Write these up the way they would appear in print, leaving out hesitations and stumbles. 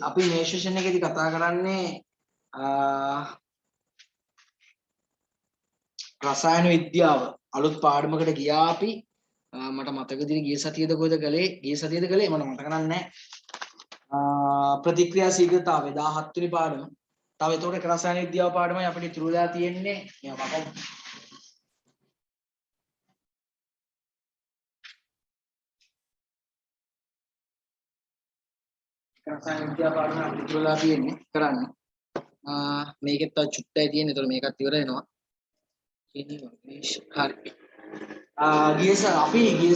අපි මේ සෙෂන් එකේදී කතා කරන්නේ රසායන විද්‍යාව අලුත් පාඩමකට ගියා අපි මට මතක විදිහට ගිය සතියේද කොහෙද ගලේ මට මතක නැහැ ප්‍රතික්‍රියා ශීඝ්‍රතාවය 17 වෙනි පාඩම. තව ඒතකොට රසායන විද්‍යාව පාඩමයි අපිට ඉතුරු වෙලා තියෙන්නේ. මෙයා බලමු. රසායන විද්‍යාව පාඩම අපිට ඉතුරු වෙලා තියෙන්නේ කරන්න. මේකෙත් තව චුට්ටයි තියෙන්නේ. ඒතකොට මේකත් ඉවර වෙනවා. හරි. ගිය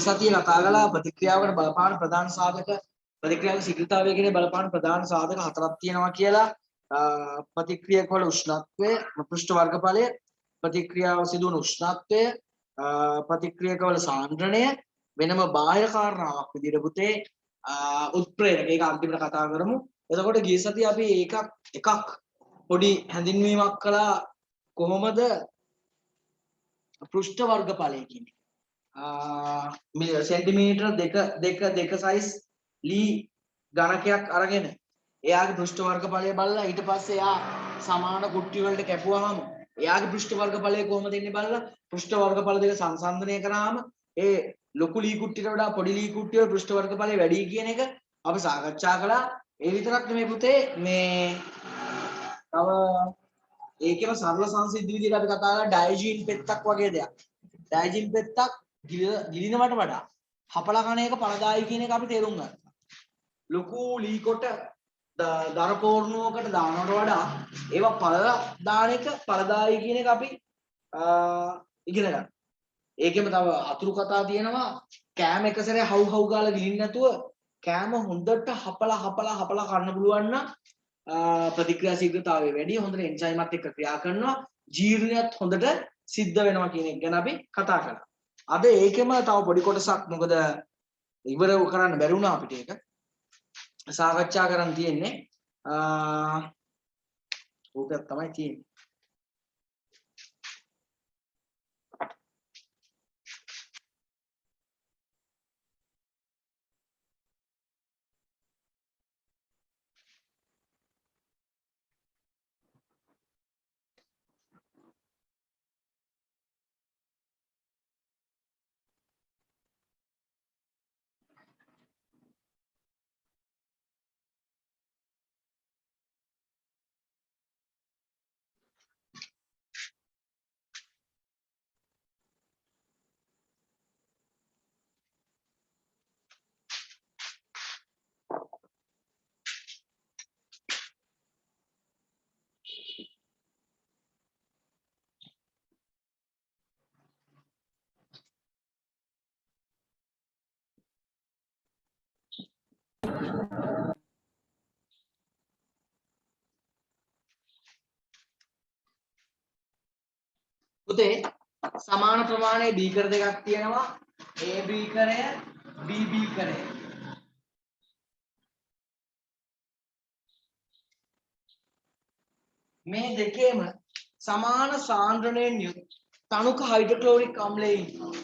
සතියේ කතා කළා ප්‍රතික්‍රියාවකට බලපාන ප්‍රධාන සාධක ප්‍රතික්‍රියාවේ ශීඝ්‍රතාවය කියන බලපාන ප්‍රධාන සාධක හතරක් තියෙනවා කියලා. ප්‍රතික්‍රියාවක වල උෂ්ණත්වය, පෘෂ්ඨ වර්ගඵලය, ප්‍රතික්‍රියාව සිදුවන උෂ්ණත්වය, ප්‍රතික්‍රියාවක වල සාන්ද්‍රණය, වෙනම බාහිර කාරණාවක් විදිහට පුතේ උත්ප්‍රේරක. ඒක අන්තිමට කතා කරමු. එතකොට ගිය සතියේ අපි එකක් පොඩි හැඳින්වීමක් කළා කොහොමද පෘෂ්ඨ වර්ගඵලය කියන්නේ සෙන්ටිමීටර දෙක සයිස් ලී ගණකයක් අරගෙන එයාගේ පෘෂ්ඨ වර්ගඵලය බලලා ඊට පස්සේ එයා සමාන කුට්ටි වලට කැපුවාම එයාගේ පෘෂ්ඨ වර්ගඵලය කොහොමද ඉන්නේ බලලා පෘෂ්ඨ වර්ගඵල දෙක සංසන්දනය කරාම ඒ ලොකු ලී කුට්ටියට වඩා පොඩි ලී කුට්ටිය වල පෘෂ්ඨ වර්ගඵලය වැඩි කියන එක අපි සාකච්ඡා කළා. ඒ විතරක් නෙමෙයි පුතේ මේ තව ඒකේම සරල සංසිද්ධි විදිහට අපි කතා කරලා ඩයජීන් පෙත්තක් වගේ දෙයක්. ඩයජීන් පෙත්තක් ගිලිනවට වඩා හපලා කන එක ඵලදායි කියන එක අපි තේරුම් ගත්තා. ලොකු ලී කොට දර පෝර්ණුවකට දානවට වඩා ඒවා ඵල දාන එක ඵලදායි කියන එක අපි ඉගෙන ගත්තා. ඒකෙම තව අතුරු කතා තියෙනවා කෑම එක සැරේ හව් ගාලා ගිලින්න නැතුව කෑම හොඳට හපලා කන්න පුළුවන් නම් ප්‍රතික්‍රියා ශීඝ්‍රතාවය වැඩි, හොඳට එන්සයිමත් එක්ක ක්‍රියා කරනවා, ජීර්ණයත් හොඳට සිද්ධ වෙනවා කියන එක ගැන අපි කතා කළා. අද ඒකෙම තව පොඩි කොටසක් මොකද ඉවර කරන්න බැරි වුණා අපිට ඒක සාකච්ඡා කරන්න තියෙන්නේ. ඕක තමයි තියෙන්නේ. පුතේ සමාන ප්‍රමාණයේ බීකර දෙකක් තියෙනවා. A බීකරය B බීකරය. මේ දෙකේම සමාන සාන්ද්‍රණයෙන් යුත් තනුක හයිඩ්‍රොක්ලෝරික් අම්ලයේ ඉන්නවා.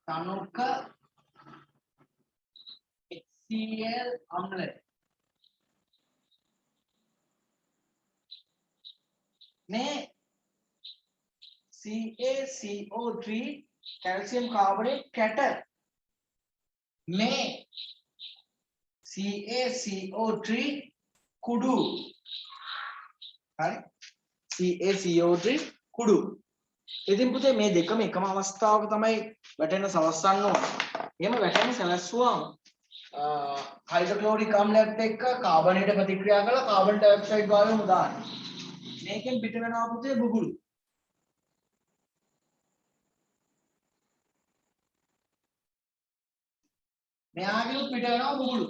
තනුක HCl අම්ලය. මේ CaCO3 කැල්සියම් කාබනේට් කැට මේ CaCO3 කුඩු හරි CaCO3 කුඩු. ඉතින් පුතේ මේ දෙකම එකම අවස්ථාවක තමයි වැටෙන්න සලස්සන්න ඕන. එහෙම වැටෙන්න සැලැස්සුවාම හයිඩ්‍රොක්ලෝරික් අම්ලයත් එක්ක කාබනේට ප්‍රතික්‍රියා කරලා කාබන් ඩයොක්සයිඩ් වායුව උදාහරණ. මේකෙන් පිට වෙනවා පුතේ බුබුලු. මෙයාගෙත් පිට වෙනවා බුබුලු.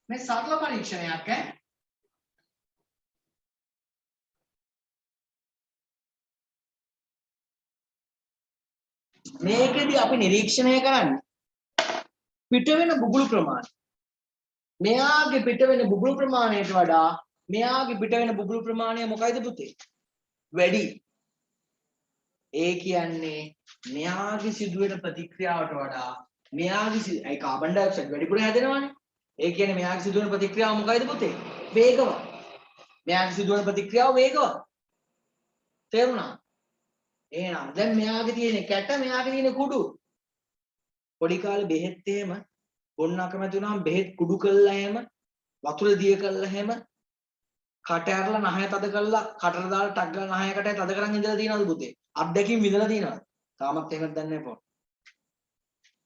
මේ සරල පරීක්ෂණයක් ඈ. මේකෙදි අපි නිරීක්ෂණය කරන්නේ පිට වෙන බුබුලු ප්‍රමාණය. මෙයාගේ පිට වෙන බුබුලු ප්‍රමාණයට වඩා මෙයාගේ පිට වෙන බුබුලු ප්‍රමාණය මොකයිද පුතේ? වැඩි. ඒ කියන්නේ මෙයාගේ සිදුවෙන ප්‍රතික්‍රියාවට වඩා මෙයාගේ ඒ කාබන් ඩයොක්සයිඩ් වැඩිපුර හැදෙනවානේ. ඒ කියන්නේ මෙයාගේ සිදුවෙන ප්‍රතික්‍රියාව මොකයිද පුතේ? වේගවත්. මෙයාගේ සිදුවෙන ප්‍රතික්‍රියාව වේගවත්. තේරුණා? එහෙනම් දැන් මෙයාගේ තියෙන කැට මෙයාගේ තියෙන කුඩු. පොඩි කාලේ බෙහෙත් එහෙම බොන්න අකමැති වුණාම බෙහෙත් කුඩු කළා එහෙම වතුර දිය කළා එහෙම කට ඇරලා නහය තද කළා කටට දාලා ටක් ගාලා නහය කටේ තද කරන් ඉඳලා තියෙනවද පුතේ? අත්දැකීම් විඳලා තියෙනවද? තාමත් එහෙමද දන්නේ නැහැ පොඩ්.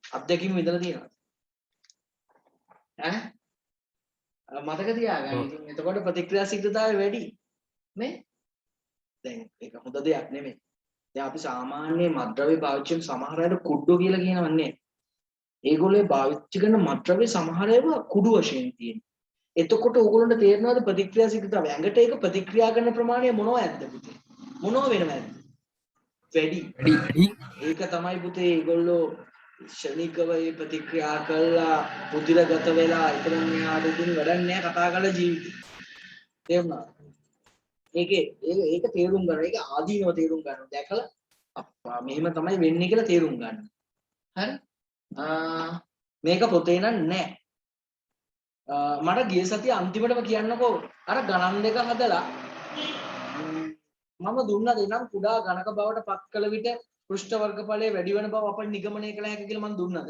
අත්දැකීම් විඳලා තියෙනවද? ඈ මතක තියාගන්න. ඉතින් එතකොට ප්‍රතික්‍රියාශීලතාවය වැඩි නේ? දැන් ඒක හොඳ දෙයක් නෙමෙයි. දැන් අපි සාමාන්‍ය මත්ද්‍රව්‍ය පාවිච්චි කරන සමහර අය කුඩු කියලා කියනවන්නේ. ඒගොල්ලෝ පාවිච්චි කරන මත්ද්‍රව්‍ය සමහර ඒවා කුඩු වශයෙන් තියෙනවා. එතකොට ඕගොල්ලන්ට තේරෙනවද ප්‍රතික්‍රියාශීලතාවය? ඇඟට ඒක ප්‍රතික්‍රියා කරන ප්‍රමාණය මොනවද පුතේ? මොනව වෙනවද? වැඩි. ඒක තමයි පුතේ ඒගොල්ලෝ ශනිකව ඒ ප්‍රතික්‍රියා කළා බුද්ධිලගත වෙලා ඉතින් මෙයාට ඉතින් වැඩක් නැහැ කතා කරලා ජීවිතේ. තේරුණා? ඒක තේරුම් ගන්න. ඒක ආදීනව තේරුම් ගන්න. දැකලා අප්පා මෙහෙම තමයි වෙන්නේ කියලා තේරුම් ගන්න. හරි? මේක පොතේ නෑ. මට ගිය සතිය අන්තිමටම කියන්නකෝ අර ගණන් දෙක හදලා මම දුන්නා දෙනම් කුඩා ගණක බවට පත් කළ විට පෘෂ්ඨ වර්ගඵලයේ වැඩි වෙන බව අපිට නිගමනය කළ හැකි කියලා මම දුන්නාද?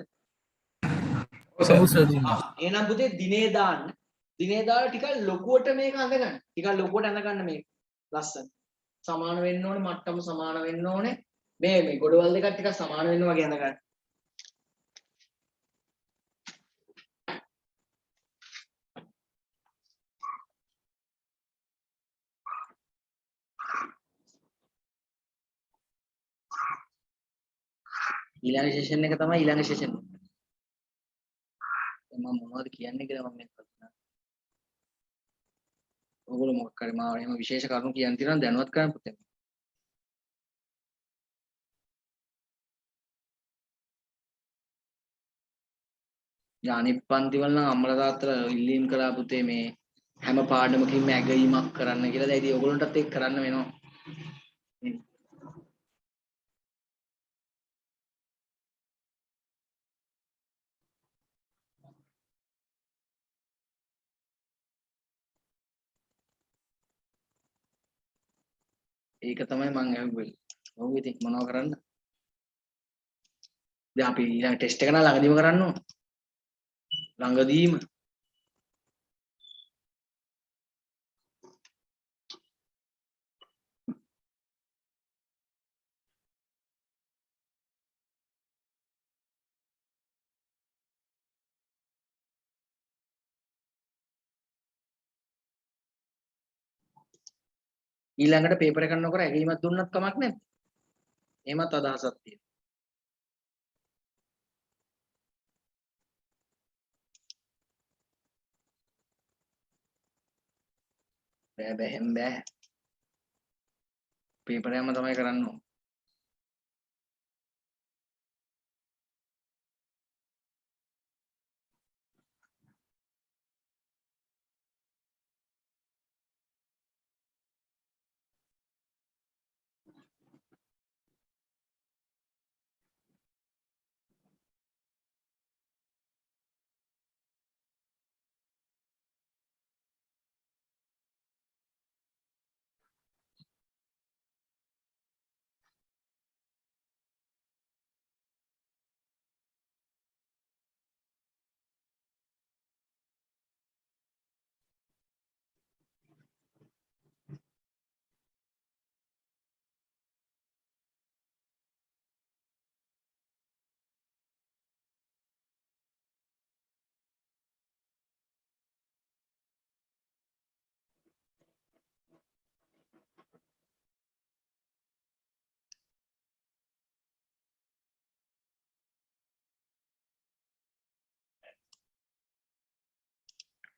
එහෙනම් පුතේ දිනේ දාන්න. දිනේ දාලා ටිකක් ලොකුවට මේක අඳගන්න. ටිකක් ලොකුවට අඳගන්න මේක. ලස්සන. සමාන වෙන්න ඕනේ මට්ටම සමාන වෙන්න ඕනේ. මේ ගොඩවල් දෙකක් ටිකක් සමාන වෙන්න වගේ අඳගන්න. ඊළඟ සෙෂන් එක තමයි ඊළඟ සෙෂන් එක. මම මොනවද කියන්නේ කියලා මම හිතනවා. ඔයගොල්ලෝ මොකක් හරි මාව එහෙම විශේෂ කරුණු කියන්න තියෙනවා දැනුවත් කරන්න පුතේ. අනිත් පන්ති වල නම් අම්මලා තාත්තලා ඉල්ලීම් කළා පුතේ මේ හැම පාඩමකින්ම ඇගීමක් කරන්න කියලා. දැන් ඉතින් ඔයගොල්ලන්ටත් ඒක කරන්න වෙනවා. ඒක තමයි මම අහුවෙන්නේ. ඔව් ඉතින් මොනව කරන්න? දැන් අපි ඊළඟ ටෙස්ට් එක නම් ළඟදීම කරන්න ඕන. ළඟදීම ඊළඟට පේපර් එක කරනකොට ඇගීමක් දුන්නත් කමක් නැහැ. එහෙමත් අදහසක් තියෙනවා. බෑ හැම බෑ. පේපර් එකම තමයි කරන්න ඕන.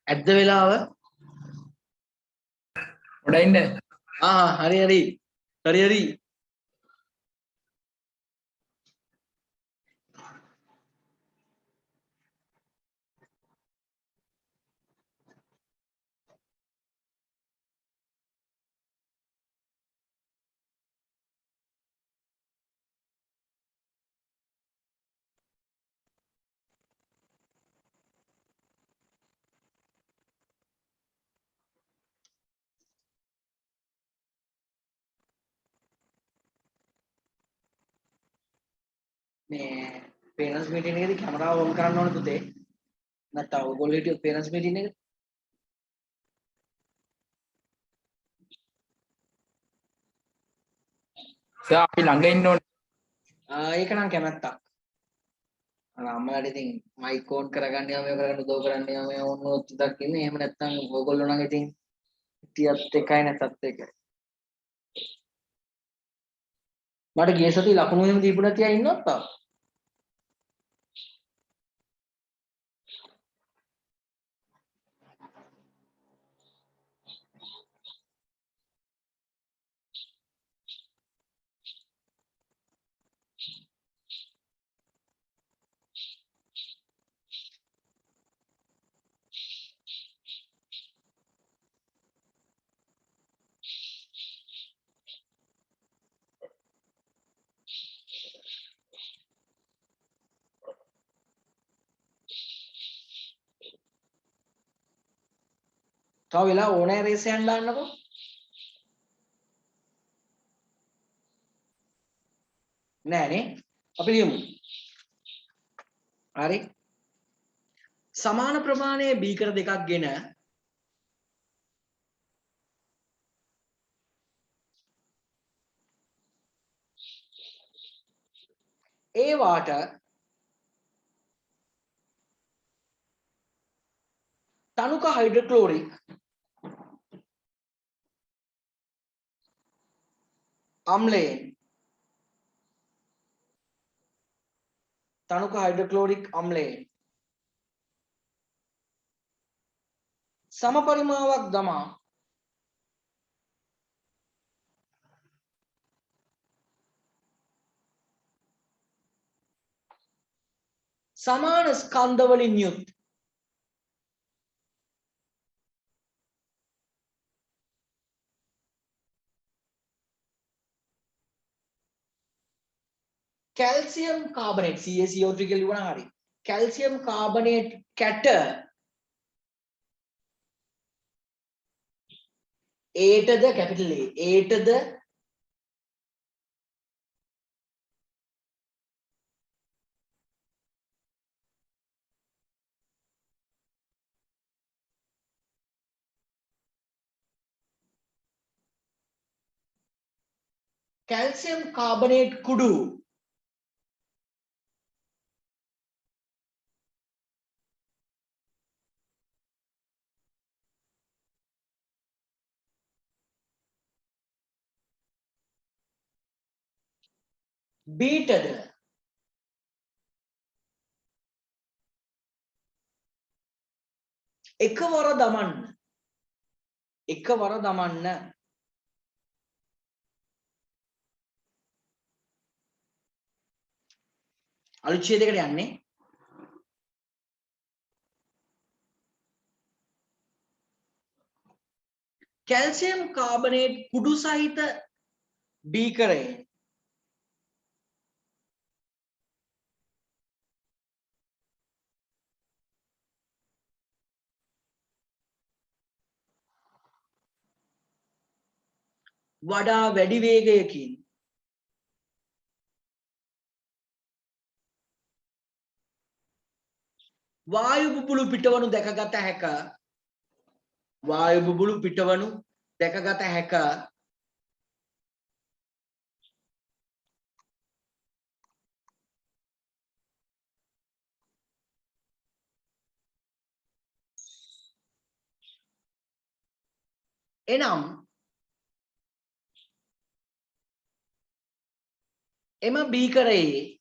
ඇද්ද වෙලාව? පොඩයින්ද? හරි හරි. හරි හරි. මේ පේරන්ට්ස් මීටින් එකේදී කැමරාව ඔන් කරන්න ඕනේ පුතේ. නැත්නම් ඔයගොල්ලෝ හිටියොත් පේරන්ට්ස් මීටින් එක. සර් අපි ළඟ ඉන්න ඕනේ. ඒක නම් කැමැත්තක්. අර අම්මලාට ඉතින් මයික් ඕන් කරගන්න යාම මේ කරගන්න උදව් කරන්න යාම මේ ඕනොත් ටිකක් ඉන්නේ. එහෙම නැත්නම් ඕගොල්ලෝ නම් ඉතින් හිටියත් එකයි නැත්ත් එකයි. මට ගිය සතියේ ලකුණු එහෙම දීපු නැති අය ඉන්නවත් තාම. තව වෙලා ඕනෑ රේස් එකක් දාන්නකෝ. නෑනේ. අපි ලියමු. හරි. සමාන ප්‍රමාණයේ බීකර දෙකක් ගෙන ඒ වාට තනුක හයිඩ්‍රොක්ලෝරික් අම්ලයෙන් සම පරිමාවක් දමා සමාන ස්කන්ධ වලින් යුත් කැල්සියම් කාබනේට් CaCO3 කියලා ලියුණා හරි. කැල්සියම් කාබනේට් කැට ඒටද කැපිටල් A ඒටද කැල්සියම් කාබනේට් කුඩු බීටද එකවර දමන්න අලුච්ඡේදයකට යන්නේ කැල්සියම් කාබනේට් කුඩු සහිත බීකරයේ වඩා වැඩි වේගයකින් වායු බුබුලු පිටවනු දැකගත හැක එනම් එම බීකරයේ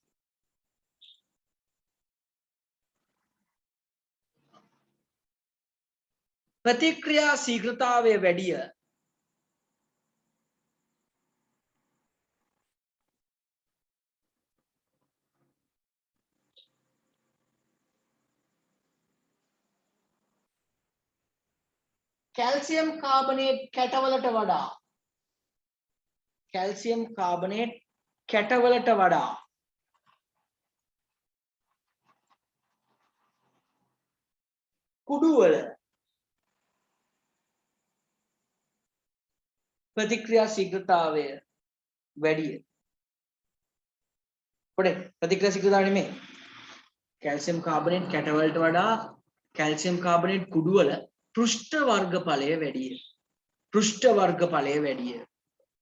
ප්‍රතික්‍රියා ශීඝ්‍රතාවය වැඩිය කැල්සියම් කාබනේට් කැටවලට වඩා කුඩුවල ප්‍රතික්‍රියා ශීඝ්‍රතාවය වැඩිය පොඩේ ප්‍රතික්‍රියා ශීඝ්‍රතාවය නෙමෙයි. කැල්සියම් කාබනේට් කැට වලට වඩා කැල්සියම් කාබනේට් කුඩු වල පෘෂ්ඨ වර්ගඵලය වැඩිය. පෘෂ්ඨ වර්ගඵලය වැඩිය.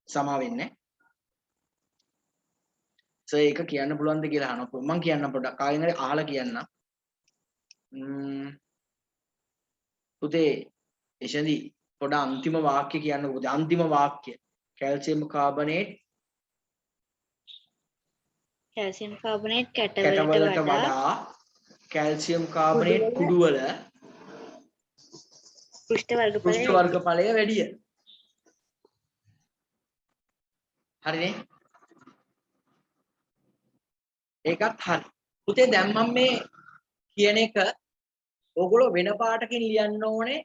සමා වෙන්නේ. ඒක කියන්න පුළුවන්ද කියලා අහනවා. මම කියන්නම් පොඩ්ඩක්. කාගෙන් හරි අහලා කියන්නම්. පුතේ එෂන්දි පොඩ අන්තිම වාක්‍ය කියන්න පුතේ. අන්තිම වාක්‍ය. කැල්සියම් කාබනේට් කැටවලට වඩා කැල්සියම් කාබනේට් කුඩු වල පෘෂ්ඨ වර්ගඵලය වැඩිය. හරිනේ? ඒකත් හරි. පුතේ දැන් මම මේ කියන එක ඕගොල්ලෝ වෙන පාටකින් ලියන්න ඕනේ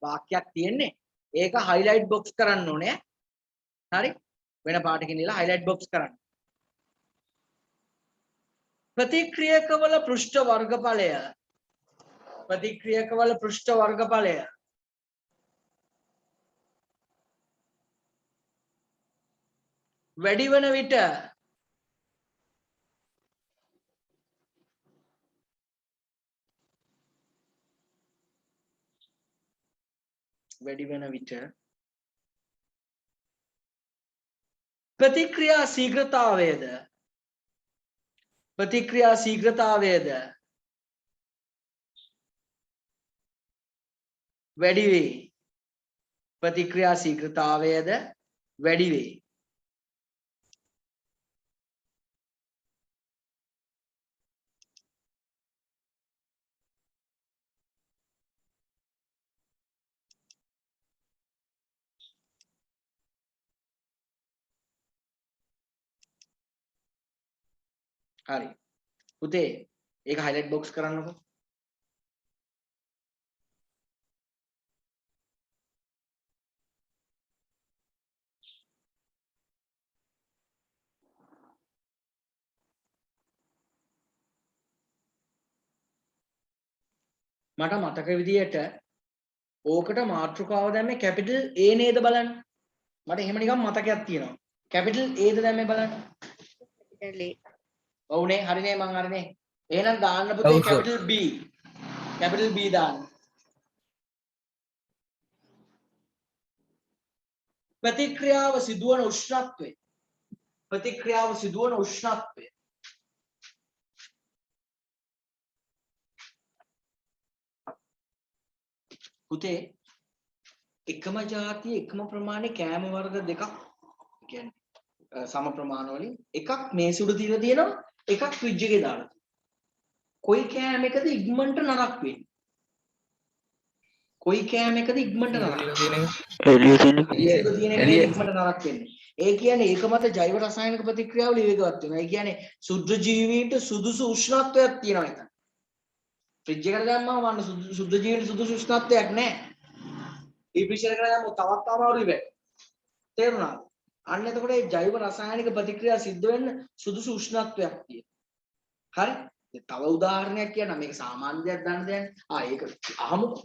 වාක්‍යයක් තියෙන්නේ. ඒක highlight box කරන්න ඕනේ. හරි? වෙන පාටකින් ලියලා highlight box කරන්න. ප්‍රතික්‍රියකවල පෘෂ්ඨ වර්ගඵලය වැඩි වන විට ප්‍රතික්‍රියා ශීඝ්‍රතාවයද වැඩි වේ. ප්‍රතික්‍රියා ශීඝ්‍රතාවයද වැඩි වේ. හරි. පුතේ ඒක highlight box කරන්නකෝ. මට මතක විදියට ඕකට මාතෘකාව දැම්මේ capital A නේද බලන්න. මට එහෙම නිකන් මතකයක් තියෙනවා. capital A ද දැම්මේ බලන්න. capital A. ඔව්නේ හරිනේ මං හරිනේ. එහෙනම් දාන්න පුතේ capital B. capital B දාන්න. ප්‍රතික්‍රියාව සිදුවන උෂ්ණත්වය පුතේ එකම જાතිය එකම ප්‍රමාණයේ කෑම වර්ග දෙකක් කියන්නේ සම ප්‍රමාණ වලින් එකක් මේසෙ උඩ තියලා තියෙනවා එකක් ෆ්‍රිජ් එකේ දාලා තියෙනවා. කොයි කෑම එකද ඉක්මනට නරක වෙන්නේ? කොයි කෑම එකද ඉක්මනට නරක වෙන්නේ? එළිය තියෙන ඉක්මනට නරක වෙන්නේ. ඒ කියන්නේ ඒක මත ජෛව රසායනික ප්‍රතික්‍රියාවල වේගවත් වෙනවා. ඒ කියන්නේ සුද්ධ ජීවීන්ට සුදුසු උෂ්ණත්වයක් තියෙනවා එතන. ෆ්‍රිජ් එකට දැම්මම වන්න සුද්ධ ජීවීන්ට සුදුසු උෂ්ණත්වයක් නැහැ. ඊපිෂර් එකට දැම්මම තවත් අමාරුයි වෙයි. තේරුණාද? අන්න එතකොට මේ ජෛව රසායනික ප්‍රතික්‍රියා සිද්ධ වෙන්න සුදුසු උෂ්ණත්වයක් තියෙනවා. හරි? තව උදාහරණයක් කියන්න මේක සාමාන්‍ය දෙයක් දන්න දෙයක්. ඒක අහමුකෝ.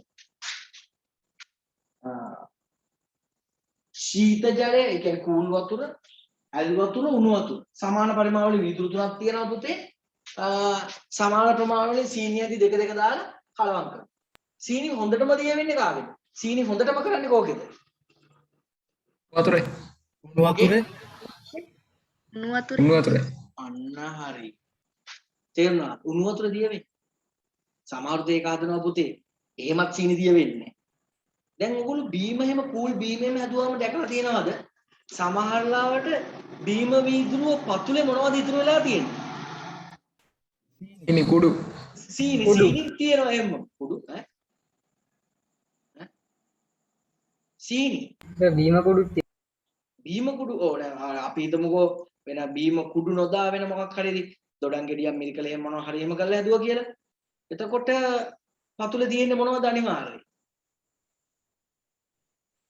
ශීත ජලය ඒ කියන්නේ කූල් වතුර, ඇල් වතුර, උණු වතුර සමාන පරිමාණවල වීදුරු තුනක් තියෙනවා පුතේ. සමාන ප්‍රමාණවලින් සීනි ඇති දෙක දාලා කලවම් කරනවා. සීනි හොඳටම දිය වෙන්නේ කාගෙද? සීනි හොඳටම කරන්නේ කෝකෙද? වතුරේ. උණු වතුරේ. අන්න හරි. තේරුණා? උණු වතුර දිය වෙන්නේ. සමහර දෙයක හදනවා පුතේ. එහෙමත් සීනි දිය වෙන්නේ. දැන් ඔයගොල්ලෝ බීම එහෙම කූල් බීම එහෙම හදුවාම දැකලා තියෙනවද? සමහර ලාවට බීම වීදුරුව පතුලේ මොනවද ඉතුරු වෙලා තියෙන්නේ? සීනි කුඩු. සීනි තියෙනවා එහෙම කුඩු ඈ. සීනි. බීම කුඩු ඕන අපි හිතමුකෝ වෙන බීම කුඩු නොදා වෙන මොකක් හරි දොඩම් ගෙඩියක් මිරිකල එහෙම මොනවා හරි එහෙම කරලා හදුවා කියලා. එතකොට පතුලේ තියෙන්නේ මොනවද අනිවාර්යයෙන්?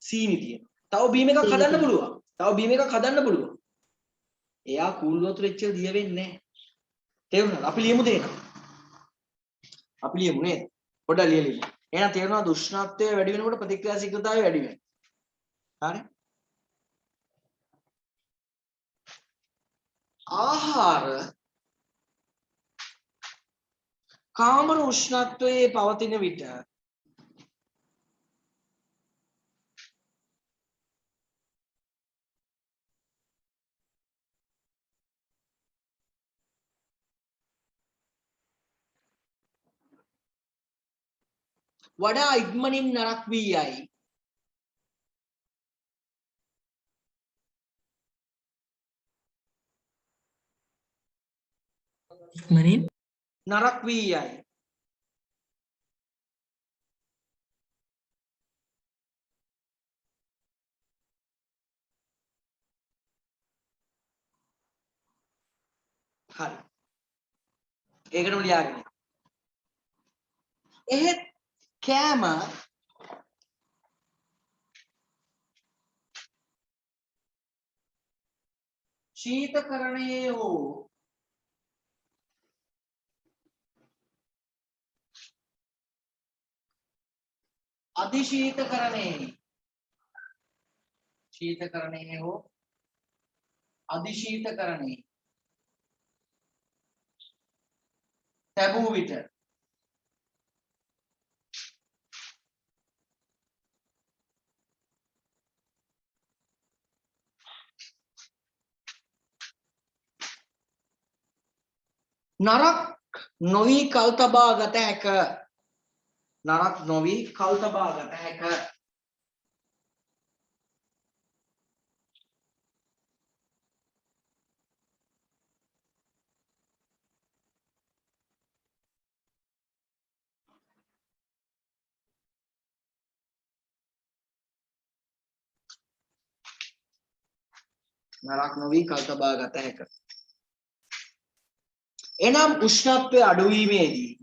සීනි තියෙනවා. තව බීම එකක් හදන්න පුළුවන්. එයා කූල් වතුර එච්චර දිය වෙන්නේ නැහැ. තේරුණාද? අපි ලියමු දෙන්න. අපි ලියමු නේද? පොඩ්ඩක් ලියලින්න. එහෙනම් තේරුණාද? උෂ්ණත්වය වැඩි වෙනකොට ප්‍රතික්‍රියා ශීඝ්‍රතාවය වැඩි වෙනවා. හරි? ආහාර කාමර උෂ්ණත්වයේ පවතින විට වඩා ඉක්මනින් නරක් වී යයි. ඉක්මනින් නරක් වී යයි. හරි. ඒකටම ලියාගන්න. එහෙත් කෑම ශීතකරණයේ හෝ ශීතකරණයේ හෝ අධිශීතකරණයේ තැබූ විට නරක් නොවි කල් තබා ගත හැක. නරක් නොවි කල් තබා ගත හැක. නරක් නොවි කල් තබා ගත හැක. එනම් උෂ්ණත්වය අඩුවීමේදී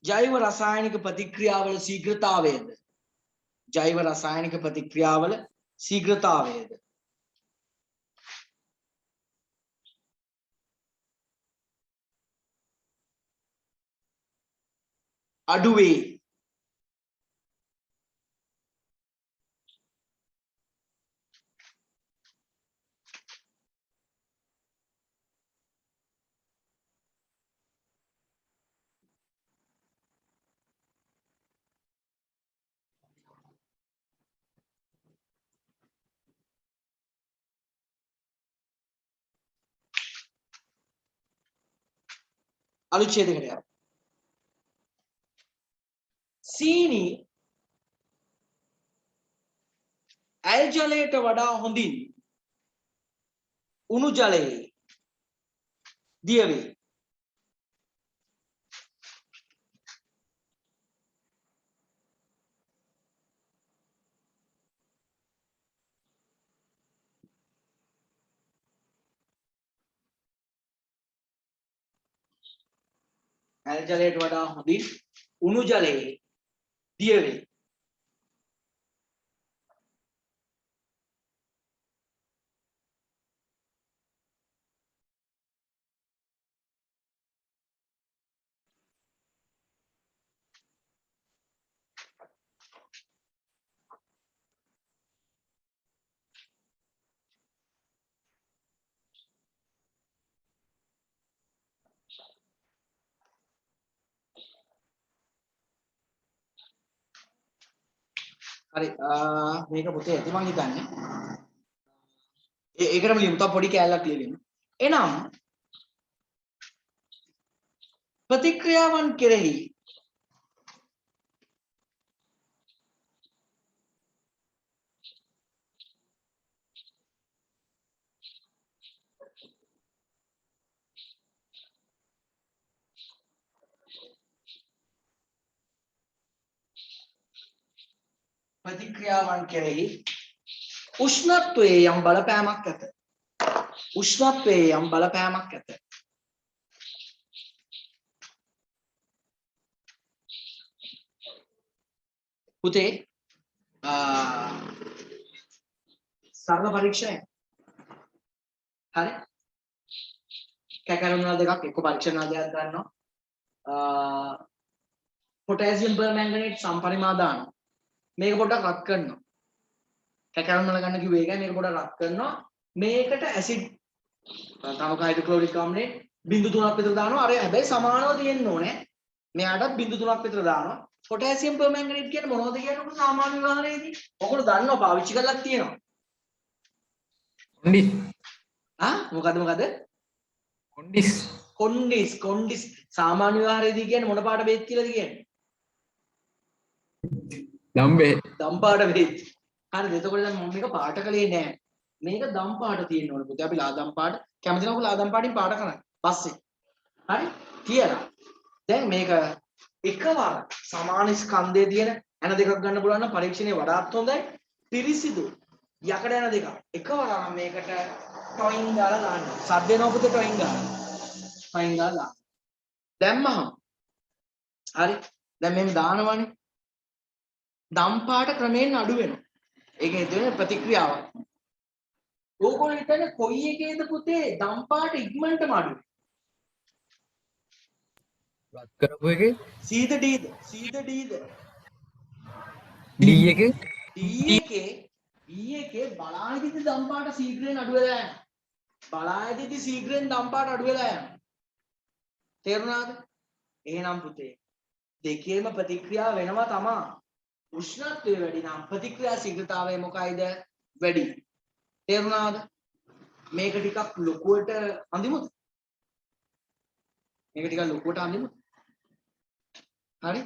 ජෛව රසායනික ප්‍රතික්‍රියාවල ශීඝ්‍රතාවයද අඩු වේ. අනුච්ඡේදයකට යනවා. සීනි ඇල් ජලයට වඩා හොඳින් උණු ජලයේ දිය වේ. ඇල් ජලයට වඩා හොඳින් උණු ජලයේ දිය වේ. හරි මේක පුතේ ඇති මං හිතන්නේ. ඒකටම ලියමු. තව පොඩි කෑල්ලක් ලියමු. එනම් ප්‍රතික්‍රියාවන් කෙරෙහි උෂ්ණත්වයේ යම් බලපෑමක් ඇත. පුතේ සරල පරීක්ෂණය. හරි. කැකරම් වල දෙකක් එක්ක පරීක්ෂණ ආදියක් ගන්නවා. පොටෑසියම් පර්මැංගනේට් සම්පරිමාදාන මේක පොඩ්ඩක් රත් කරනවා. කැකරම් වල ගන්න කිව්වේ ඒකයි මේක පොඩ්ඩක් රත් කරනවා. මේකට ඇසිඩ් තනක හයිඩ්‍රොක්ලෝරික් ආම්ලේට් 0.3ක් විතර දානවා. අර හැබැයි සමානව තියෙන්න ඕනේ. මෙයාටත් 0.3ක් විතර දානවා. පොටෑසියම් පර්මැංගනේට් කියන්නේ මොනවද කියන්නේ සාමාන්‍ය විවහාරයේදී? ඔයගොල්ලෝ දන්නවා පාවිච්චි කරලා තියෙනවා. කොණ්ඩිස් මොකද? කොණ්ඩිස් කොන්ඩිස් සාමාන්‍ය විවහාරයේදී කියන්නේ මොන පාට බෙහෙත් කියලාද කියන්නේ? දම්බේ දම් පාට බෙහෙත්. හරිද? එතකොට දැන් මම මේක පාට කළේ නෑ. මේක දම් පාට තියෙන්න ඕනේ පුතේ. අපි ලාදම් පාට කැමති නම් ලාදම් පාටින් පාට කරන්න. පස්සේ. හරි? කියලා. දැන් මේක එකවර සමාන ස්කන්ධයේ තියෙන ඇන දෙකක් ගන්න පුළුවන් නම් පරීක්ෂණේ වඩාත් හොඳයි. පිරිසිදු යකඩ ඇන දෙකක්. එකවර නම් මේකට ටොයින් දාලා දාන්න. සද්ද එනවා පුතේ ටොයින් දාලා. ටොයින් දාලා. දැම්මහම. හරි? දැන් මෙහෙම දානවනේ. දම් පාට ක්‍රමයෙන් අඩු වෙනවා. ඒක හේතුවෙන ප්‍රතික්‍රියාවක්. ඕගොල්ලෝ හිතන්නේ කොයි එකේද පුතේ දම් පාට ඉක්මනටම අඩු වෙන්නේ? රත් කරපු එකේ සීද ඩීද? සීද ඩීද? ඩී එකේ ඩී එකේ බලායදිති දම් පාට ශීඝ්‍රයෙන් අඩු වෙලා යනවා. බලායදිති ශීඝ්‍රයෙන් දම් පාට අඩු වෙලා යනවා. තේරුණාද? එහෙනම් පුතේ දෙකේම ප්‍රතික්‍රියා වෙනවා තමයි. උෂ්ණත්වය වැඩි නම් ප්‍රතික්‍රියා ශීඝ්‍රතාවය මොකයිද? වැඩි. තේරුණාද? මේක ටිකක් ලොකුවට අඳිමුද? මේක ටිකක් ලොකුවට අඳිමුද? හරි?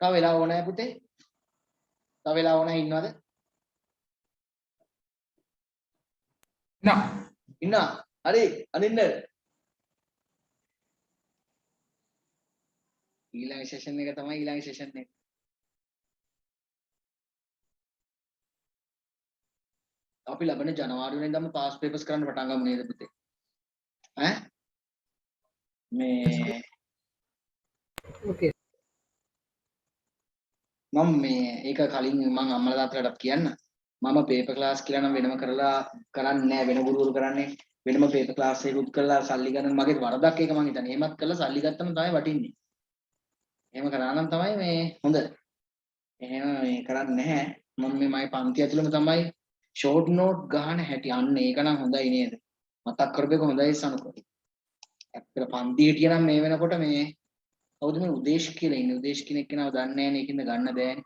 තව වෙලා ඕනේ පුතේ. තව වෙලා ඕනේ ඉන්නවද? නා ඉන්නවා. හරි. අනින්න. ඊළඟ සෙෂන් එක තමයි ඊළඟ සෙෂන් එක. අපි ලබන ජනවාරි වෙනිදාම පාස් පේපර්ස් කරන්න පටන් ගමු නේද පුතේ? ඈ? මේ ඕකේ මම මේ ඒක කලින් මම අම්මලා තාත්තලාටත් කියන්න. මම පේපර් ක්ලාස් කියලා නම් වෙනම කරන්නේ නැහැ. වෙන ගුරුවරු කරන්නේ වෙනම පේපර් ක්ලාස් එකකුත් කරලා සල්ලි ගන්න මගේ වරදක් ඒක මං හිතන්නේ. එහෙමත් කරලා සල්ලි ගත්තම තමයි වටින්නේ. එහෙම කරා නම් තමයි මේ හොඳ. එහෙම මේ කරන්නේ නැහැ. මම මේ මගේ පන්ති ඇතුළේම තමයි ෂෝට් නෝට් ගන්න හැටි. අන්න ඒක නම් හොඳයි නේද? මතක් කරපේක හොඳයි සනුකෝ. ඇත්තට පන්ති හිටියා නම් මේ වෙනකොට මේ කවුද මේ උදේශ් කියලා ඉන්නේ? උදේශ් කෙනෙක් කෙනාව දන්නේ නැහැ නේ. ඒකින්ද ගන්න බෑනේ.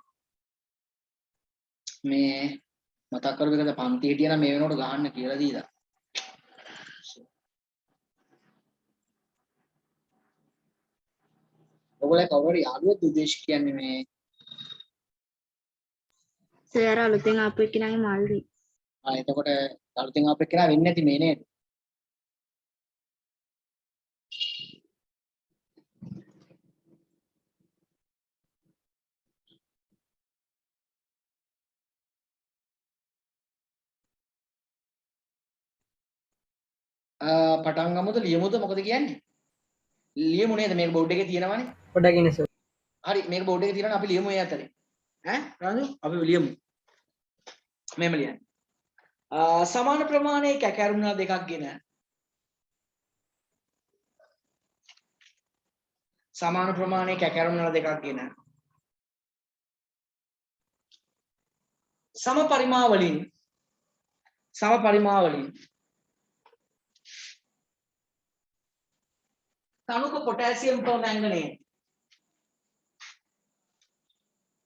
මේ මතක් කරපේකද පන්ති හිටියා නම් මේ වෙනකොට ගහන්න කියලා දීලා. ඔයගොල්ලෝ කවුරු හරි යාළුවෝ උදේශ කියන්නේ මේ සර් අලුතෙන් ආපු එක්කෙනාගේ මල්ලි. එතකොට අලුතෙන් ආපු එක්කෙනා වෙන්නේ නැති මේ නේද? පටන් ගමුද ලියමුද මොකද කියන්නේ? ලියමු නේද මේක බෝඩ් එකේ තියෙනවනේ. පොඩ්ඩක් ඉන්න සර්. හරි මේක බෝඩ් එකේ තියෙනවනේ අපි ලියමු ඒ අතරේ. රාජු අපි ලියමු. මෙහෙම ලියන්න. සමාන ප්‍රමාණයේ කැකරුණා දෙකක් ගෙන සමාන ප්‍රමාණයේ කැකරුණා දෙකක් ගෙන සම පරිමාවලින්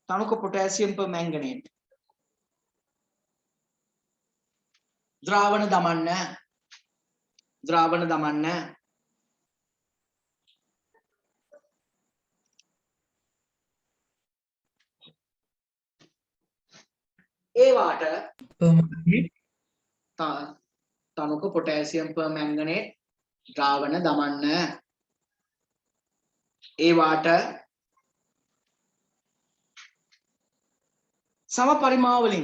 තනුක පොටෑසියම් per manganate ද්‍රාවණ දමන්න ඒවාට තනුක පොටෑසියම් per manganate ද්‍රාවණ දමන්න ඒවාට සම පරිමාවලින්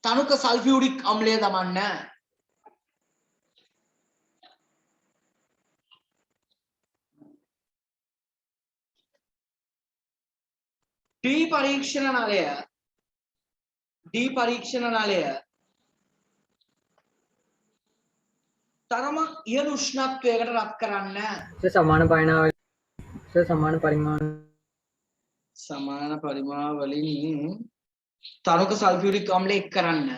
තනුක සල්ෆියුරික් අම්ලය දමන්න डी පරීක්ෂණ නලය තරම ඉහළ උෂ්ණත්වයකට රත් කරන්න සර් සමාන පරිමාවලින් තනුක සල්ෆියුරික් අම්ලය එක් කරන්න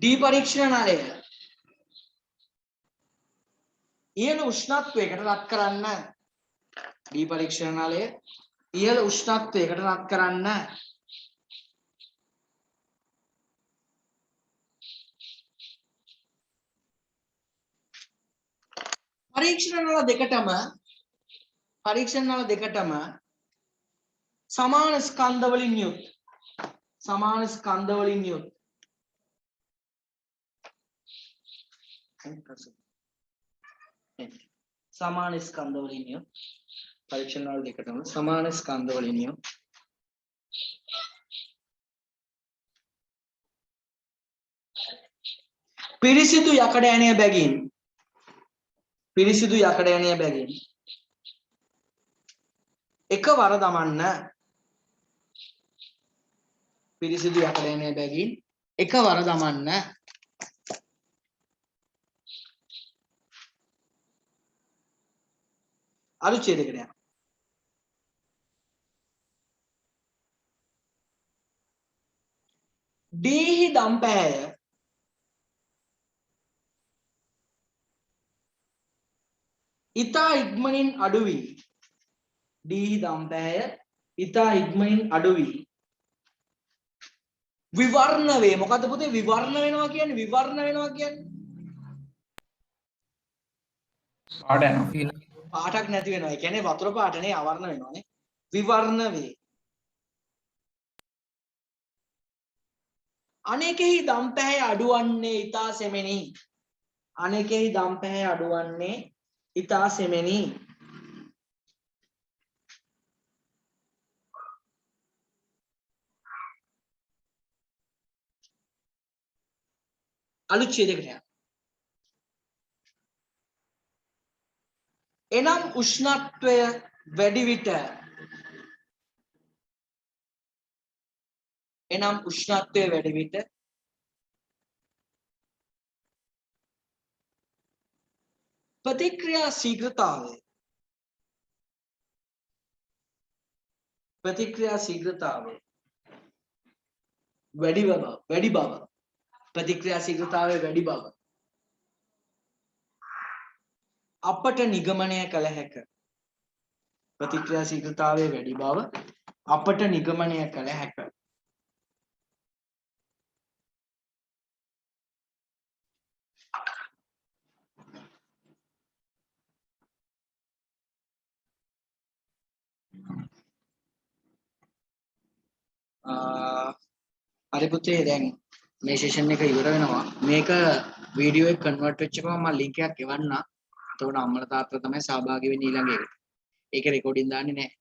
डी පරීක්ෂණ නලය ඉහළ උෂ්ණත්වයකට රත් කරන්න डी පරීක්ෂණ නලය ඉහළ උෂ්ණත්වයකට රත් කරන්න පරීක්ෂණ නල දෙකටම සමාන ස්කන්ධ වලින් යුත් සමාන ස්කන්ධ වලින් යුත් පරීක්ෂණ නල දෙකටම සමාන ස්කන්ධ වලින් යුත් පිරිසිදු යකඩ ඇණය බැගින් එකවර දමන්න අනුච්ඡේදයකට යනවා. ඩීහි දම්පැහැය ඉතා ඉක්මනින් අඩු වී විවර්ණ වේ. මොකද්ද පුතේ විවර්ණ වෙනවා කියන්නේ? පාටක් නැති වෙනවා. ඒ කියන්නේ වතුර පාටනේ අවර්ණ වෙනවානේ. විවර්ණ වේ. අනේකෙහි දම්පැහැ අඩුවන්නේ ඊතා සෙමෙනි. අලුච්ඡේදයකට යනවා. එනම් උෂ්ණත්වය වැඩි විට ප්‍රතික්‍රියා ශීඝ්‍රතාවය වැඩි බව අපට නිගමනය කළ හැක. හරි පුතේ දැන් මේ සෙෂන් එක ඉවර වෙනවා. මේක වීඩියෝ එක කන්වර්ට් වෙච්ච එකම මම ලින්ක් එකක් එවන්නම්. එතකොට අම්මලා තාත්තලා තමයි සහභාගී වෙන්නේ ඊළඟ එකට. ඒක රෙකෝඩින් දාන්නේ නැහැ.